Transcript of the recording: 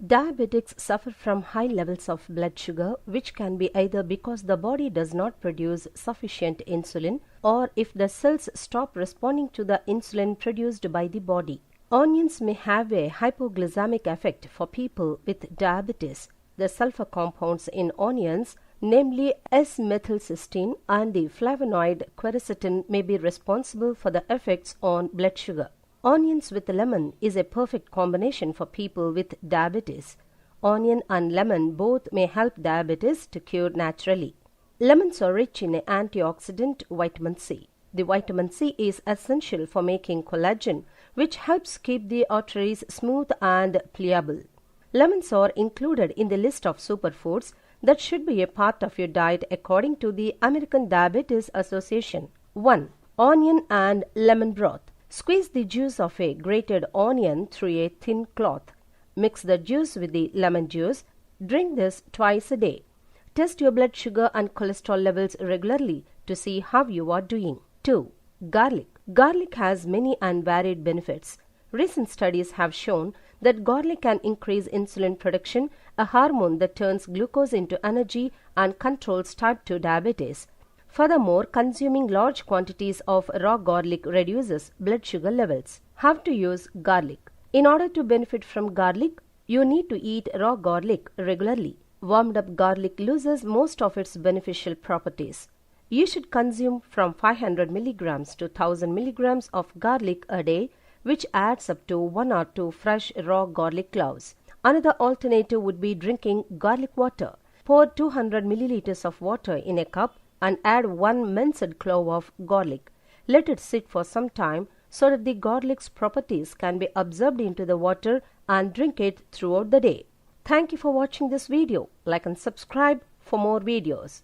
Diabetics suffer from high levels of blood sugar, which can be either because the body does not produce sufficient insulin or if the cells stop responding to the insulin produced by the body. Onions may have a hypoglycemic effect for people with diabetes. The sulfur compounds in onions, namely S-methylcysteine and the flavonoid quercetin, may be responsible for the effects on blood sugar. Onions with lemon is a perfect combination for people with diabetes. Onion and lemon both may help diabetes to cure naturally. Lemons are rich in antioxidant vitamin C. The vitamin C is essential for making collagen, which helps keep the arteries smooth and pliable. Lemons are included in the list of superfoods that should be a part of your diet according to the American Diabetes Association. 1. Onion and lemon broth. Squeeze the juice of a grated onion through a thin cloth. Mix the juice with the lemon juice. Drink this twice a day. Test your blood sugar and cholesterol levels regularly to see how you are doing. 2. Garlic. Garlic has many and varied benefits. Recent studies have shown that garlic can increase insulin production, a hormone that turns glucose into energy and controls type 2 diabetes. Furthermore, consuming large quantities of raw garlic reduces blood sugar levels. How to use garlic? In order to benefit from garlic, you need to eat raw garlic regularly. Warmed up garlic loses most of its beneficial properties. You should consume from 500 milligrams to 1000 milligrams of garlic a day, which adds up to 1 or 2 fresh raw garlic cloves. Another alternative would be drinking garlic water. Pour 200 milliliters of water in a cup and add 1 minced clove of garlic. Let it sit for some time so that the garlic's properties can be absorbed into the water, and drink it throughout the day. Thank you for watching this video. Like and subscribe for more videos.